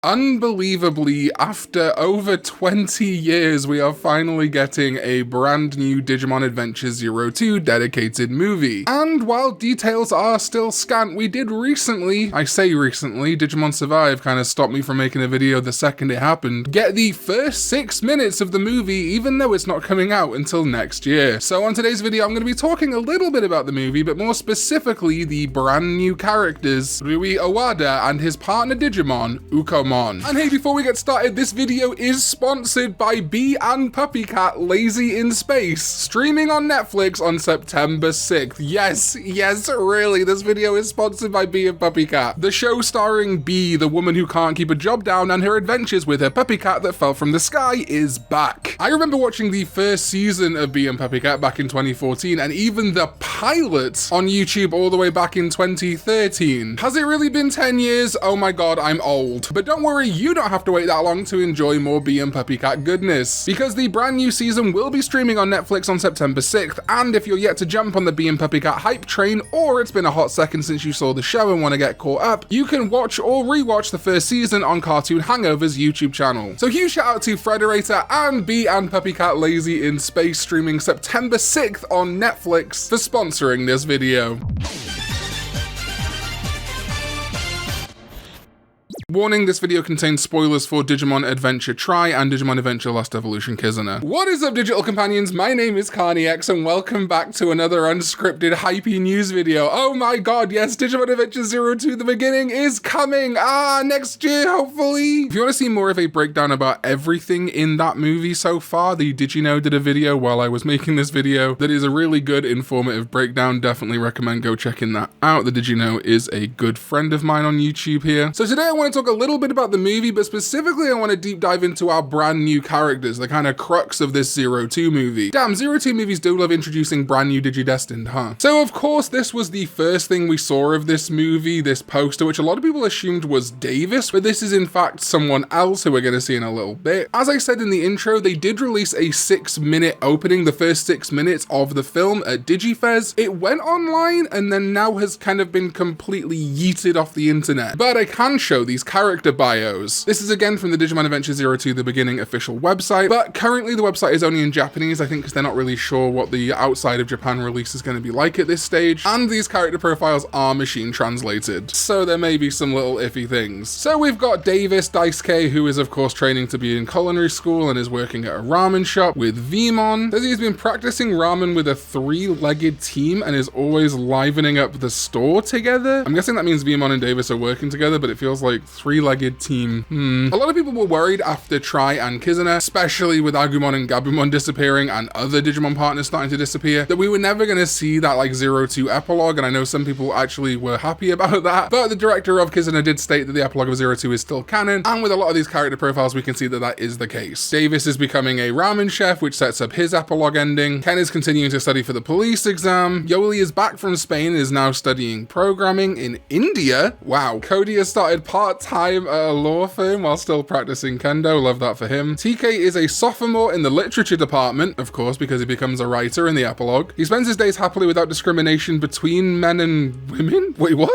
Unbelievably, after over 20 years, we are finally getting a brand new Digimon Adventure 02 dedicated movie. And while details are still scant, we did recently, I say recently, Digimon Survive kind of stopped me from making a video the second it happened, get the first 6 minutes of the movie, even though it's not coming out until next year. So on today's video, I'm going to be talking a little bit about the movie, but more specifically, the brand new characters, Rui Owada and his partner Digimon, Ukkomon. And hey, before we get started, this video is sponsored by Bee and PuppyCat Lazy in Space, streaming on Netflix on September 6th. Yes, really, this video is sponsored by Bee and PuppyCat. The show starring Bee, the woman who can't keep a job down, and her adventures with her puppy cat that fell from the sky is back. I remember watching the first season of Bee and PuppyCat back in 2014, and even the pilot on YouTube all the way back in 2013. Has it really been 10 years? Oh my god, I'm old. But don't worry, you don't have to wait that long to enjoy more Bee and PuppyCat goodness, because the brand new season will be streaming on Netflix on September 6th, and if you're yet to jump on the Bee and PuppyCat hype train, or it's been a hot second since you saw the show and want to get caught up, you can watch or rewatch the first season on Cartoon Hangover's YouTube channel. So huge shout out to Frederator and Bee and PuppyCat Lazy in Space, streaming September 6th on Netflix, for sponsoring this video. Warning, this video contains spoilers for Digimon Adventure Tri and Digimon Adventure Lost Evolution Kizuna. What is up, digital companions? My name is Karn EX and welcome back to another unscripted hypey news video. Oh my god, yes, Digimon Adventure 02 The Beginning is coming! Next year, hopefully! If you want to see more of a breakdown about everything in that movie so far, the Digino did a video while I was making this video that is a really good informative breakdown. Definitely recommend go checking that out. The Digino is a good friend of mine on YouTube here. So today I want to talk a little bit about the movie, but specifically I want to deep dive into our brand new characters, the kind of crux of this 02 movie. Damn, 02 movies do love introducing brand new Digidestined, huh? So of course this was the first thing we saw of this movie, this poster, which a lot of people assumed was Davis, but this is in fact someone else who we're going to see in a little bit. As I said in the intro, they did release a 6-minute opening, the first 6 minutes of the film at DigiFest. It went online and then now has kind of been completely yeeted off the internet, but I can show these character bios. This is again from the Digimon Adventure 02 The Beginning official website, but currently the website is only in Japanese, I think, because they're not really sure what the outside of Japan release is going to be like at this stage, and these character profiles are machine translated, so there may be some little iffy things. So we've got Davis Daisuke, who is of course training to be in culinary school and is working at a ramen shop with Vemon. Says he's been practicing ramen with a 3-legged team and is always livening up the store together. I'm guessing that means Vemon and Davis are working together, but it feels like 3-legged team. A lot of people were worried after Tri and Kizuna, especially with Agumon and Gabumon disappearing and other Digimon partners starting to disappear, that we were never going to see that like 02 epilogue, and I know some people actually were happy about that, but the director of Kizuna did state that the epilogue of 02 is still canon, and with a lot of these character profiles we can see that that is the case. Davis is becoming a ramen chef, which sets up his epilogue ending. Ken is continuing to study for the police exam. Yoli is back from Spain and is now studying programming in India. Wow. Cody has started part-time at a law firm while still practicing kendo. Love that for him. TK is a sophomore in the literature department, of course, because he becomes a writer in the epilogue. He spends his days happily without discrimination between men and women. Wait, what?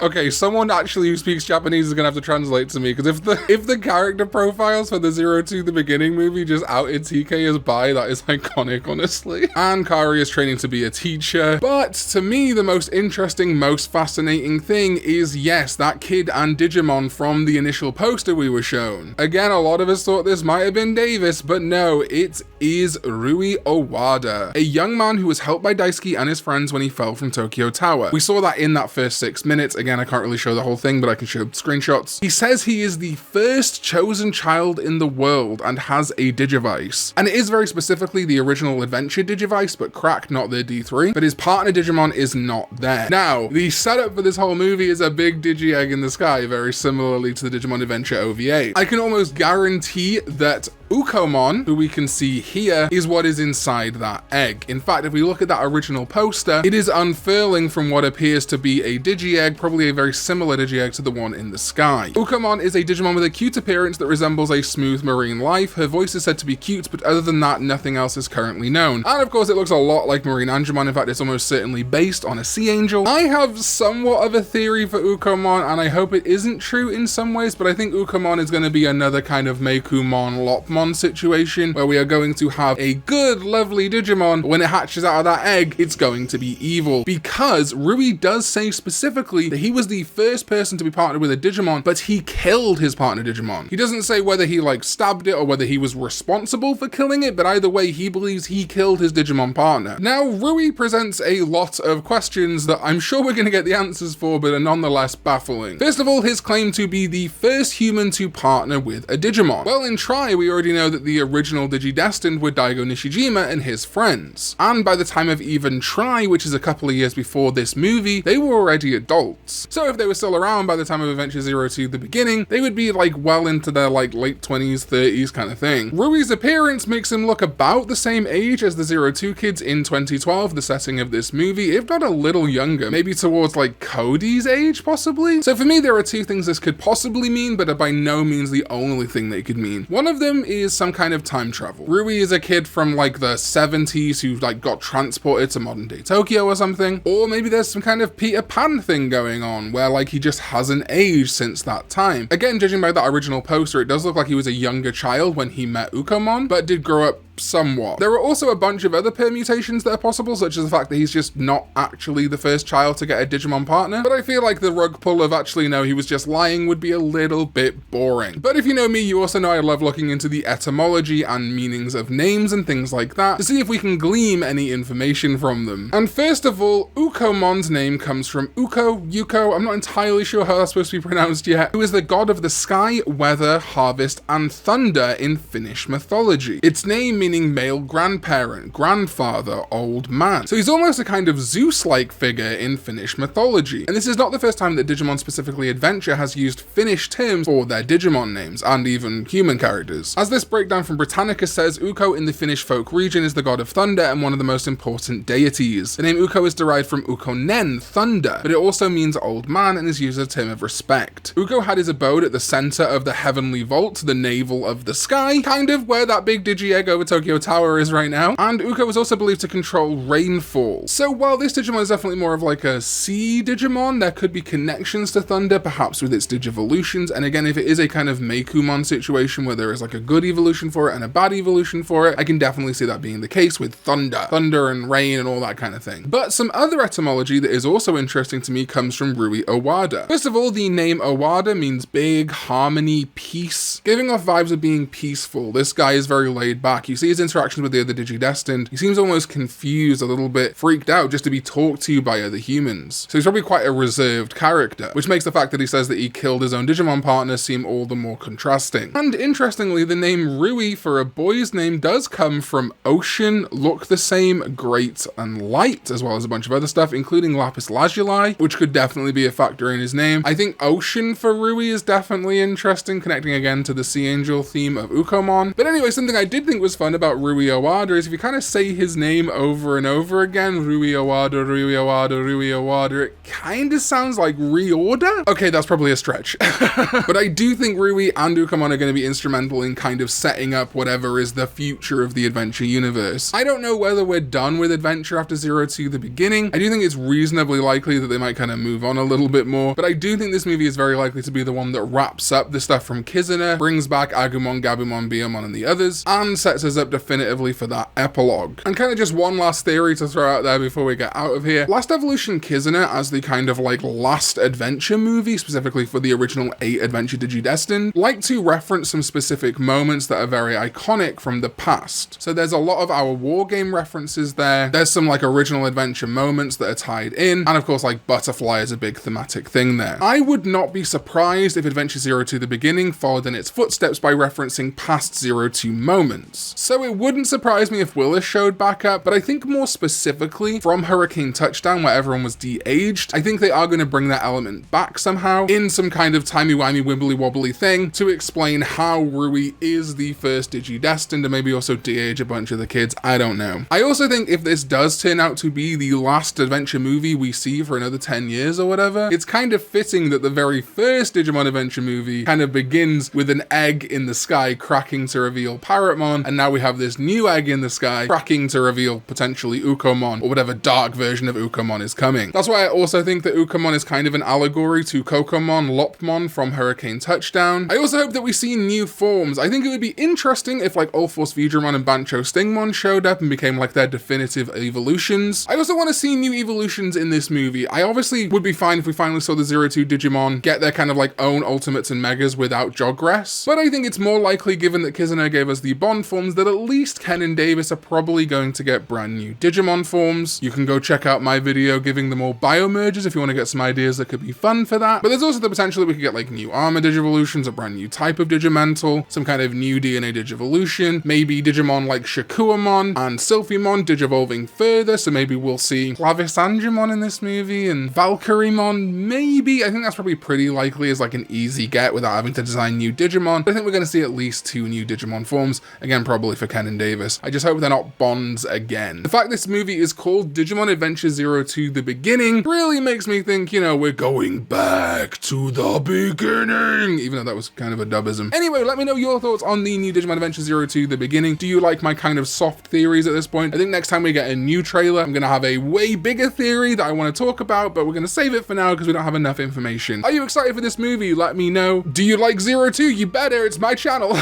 Okay, someone actually who speaks Japanese is gonna have to translate to me, because if the character profiles for the 02 The Beginning movie just outed TK as bi, that is iconic, honestly. And Kari is training to be a teacher. But to me, the most interesting, most fascinating thing is, yes, that kid and Digimon from the initial poster we were shown. Again, a lot of us thought this might have been Davis, but no, it is Rui Owada, a young man who was helped by Daisuke and his friends when he fell from Tokyo Tower. We saw that in that first 6 minutes. Again, I can't really show the whole thing, but I can show screenshots. He says he is the first chosen child in the world and has a Digivice. And it is very specifically the original Adventure Digivice, but cracked, not the D3. But his partner Digimon is not there. Now, the setup for this whole movie is a big Digi-egg in the sky, very similarly to the Digimon Adventure OVA. I can almost guarantee that Ukkomon, who we can see here, is what is inside that egg. In fact, if we look at that original poster, it is unfurling from what appears to be a Digi-egg, probably a very similar Digi-egg to the one in the sky. Ukkomon is a Digimon with a cute appearance that resembles a smooth marine life. Her voice is said to be cute, but other than that, nothing else is currently known. And of course, it looks a lot like Marine Angemon. In fact, it's almost certainly based on a sea angel. I have somewhat of a theory for Ukkomon, and I hope it isn't true in some ways, but I think Ukkomon is going to be another kind of Meikumon, Lopmon situation, where we are going to have a good, lovely Digimon, but when it hatches out of that egg, it's going to be evil. Because Rui does say specifically that he was the first person to be partnered with a Digimon, but he killed his partner Digimon. He doesn't say whether he like stabbed it or whether he was responsible for killing it, but either way, he believes he killed his Digimon partner. Now, Rui presents a lot of questions that I'm sure we're going to get the answers for, but are nonetheless baffling. First of all, his claim to be the first human to partner with a Digimon. Well, in Tri, we already know that the original Digidestined were Daigo Nishijima and his friends. And by the time of even Tri, which is a couple of years before this movie, they were already adults. So if they were still around by the time of Adventure Zero 2, the beginning, they would be like well into their like late 20s, 30s kind of thing. Rui's appearance makes him look about the same age as the Zero 2 kids in 2012, the setting of this movie, if not a little younger, maybe towards like Cody's age possibly. So for me, there are two things this could possibly mean, but are by no means the only thing they could mean. One of them is some kind of time travel. Rui is a kid from like the 70s who like got transported to modern day Tokyo or something, or maybe there's some kind of Peter Pan thing going on where like he just hasn't aged since that time. Again, judging by that original poster, it does look like he was a younger child when he met Ukkomon, but did grow up somewhat. There are also a bunch of other permutations that are possible, such as the fact that he's just not actually the first child to get a Digimon partner, but I feel like the rug pull of actually no, he was just lying would be a little bit boring. But if you know me, you also know I love looking into the etymology and meanings of names and things like that to see if we can glean any information from them. And first of all, Ukkomon's name comes from Yuko, I'm not entirely sure how that's supposed to be pronounced yet, who is the god of the sky, weather, harvest, and thunder in Finnish mythology. Its name meaning male grandparent, grandfather, old man. So he's almost a kind of Zeus-like figure in Finnish mythology. And this is not the first time that Digimon, specifically Adventure, has used Finnish terms for their Digimon names, and even human characters. As this breakdown from Britannica says, Ukko in the Finnish folk region is the god of thunder and one of the most important deities. The name Ukko is derived from Ukkonen, thunder, but it also means old man and is used as a term of respect. Ukko had his abode at the center of the heavenly vault, the navel of the sky, kind of where that big Digi-egg over Tokyo Tower is right now, and Ukko was also believed to control rainfall. So while this Digimon is definitely more of like a sea Digimon, there could be connections to thunder, perhaps with its Digivolutions, and again, if it is a kind of Meikumon situation where there is like a good evolution for it and a bad evolution for it, I can definitely see that being the case with thunder and rain and all that kind of thing. But some other etymology that is also interesting to me comes from Rui Owada. First of all, the name Owada means big, harmony, peace, giving off vibes of being peaceful. This guy is very laid back. You see his interactions with the other Digidestined, he seems almost confused, a little bit freaked out just to be talked to by other humans. So he's probably quite a reserved character, which makes the fact that he says that he killed his own Digimon partner seem all the more contrasting. And interestingly, the name Rui for a boy's name does come from ocean, look the same, great, and light, as well as a bunch of other stuff, including lapis lazuli, which could definitely be a factor in his name. I think ocean for Rui is definitely interesting, connecting again to the sea angel theme of Ukkomon. But anyway, something I did think was fun about Rui Owada is if you kind of say his name over and over again, Rui Owada, Rui Owada, Rui Owada, it kind of sounds like reorder. Okay, that's probably a stretch. But I do think Rui and Ukkomon are going to be instrumental in kind of setting up whatever is the future of the Adventure universe. I don't know whether we're done with Adventure after Zero 2 the beginning. I do think it's reasonably likely that they might kind of move on a little bit more, but I do think this movie is very likely to be the one that wraps up the stuff from Kizuna, brings back Agumon, Gabumon, Biyomon, and the others, and sets us up definitively for that epilogue. And kind of just one last theory to throw out there before we get out of here. Last Evolution Kizuna, as the kind of like last adventure movie, specifically for the original 8 Adventure Digidestined, like to reference some specific moments that are very iconic from the past. So there's a lot of our war game references there. There's some like original adventure moments that are tied in, and of course like Butterfly is a big thematic thing there. I would not be surprised if Adventure Zero 2 the beginning followed in its footsteps by referencing past Zero 2 moments. So So it wouldn't surprise me if Willis showed back up, but I think more specifically from Hurricane Touchdown, where everyone was de-aged, I think they are going to bring that element back somehow in some kind of timey-wimey wibbly wobbly thing to explain how Rui is the first Digidestined and maybe also de-age a bunch of the kids. I don't know. I also think if this does turn out to be the last adventure movie we see for another 10 years or whatever, it's kind of fitting that the very first Digimon Adventure movie kind of begins with an egg in the sky cracking to reveal Parrotmon, and now we have this new egg in the sky cracking to reveal potentially Ukkomon, or whatever dark version of Ukkomon is coming. That's why I also think that Ukkomon is kind of an allegory to Kokomon, Lopmon from Hurricane Touchdown. I also hope that we see new forms. I think it would be interesting if like Ulforce Vidramon and Bancho Stingmon showed up and became like their definitive evolutions. I also want to see new evolutions in this movie. I obviously would be fine if we finally saw the 02 Digimon get their kind of like own Ultimates and Megas without Jogress, but I think it's more likely, given that Kizuna gave us the Bond forms, that at least Ken and Davis are probably going to get brand new Digimon forms. You can go check out my video giving them all biomerges if you want to get some ideas that could be fun for that, but there's also the potential that we could get like new armor Digivolutions, a brand new type of Digimental, some kind of new DNA Digivolution, maybe Digimon like Shakuamon and Sylphimon Digivolving further, so maybe we'll see Clavisangemon in this movie and Valkyriemon, maybe. I think that's probably pretty likely as like an easy get without having to design new Digimon, but I think we're going to see at least 2 new Digimon forms, again probably for Ken and Davis. I just hope they're not Bonds again. The fact this movie is called Digimon Adventure 02 The Beginning really makes me think, you know, we're going back to the beginning, even though that was kind of a dubism. Anyway, let me know your thoughts on the new Digimon Adventure 02 The Beginning. Do you like my kind of soft theories at this point? I think next time we get a new trailer, I'm going to have a way bigger theory that I want to talk about, but we're going to save it for now because we don't have enough information. Are you excited for this movie? Let me know. Do you like 02? You better, it's my channel.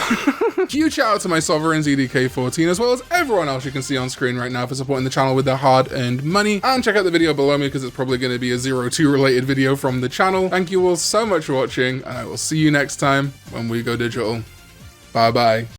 Huge shout out to my sovereigns EDK14 as well as everyone else you can see on screen right now for supporting the channel with their hard-earned money, and check out the video below me because it's probably going to be a 02 related video from the channel. Thank you all so much for watching, and I will see you next time when we go digital. Bye bye.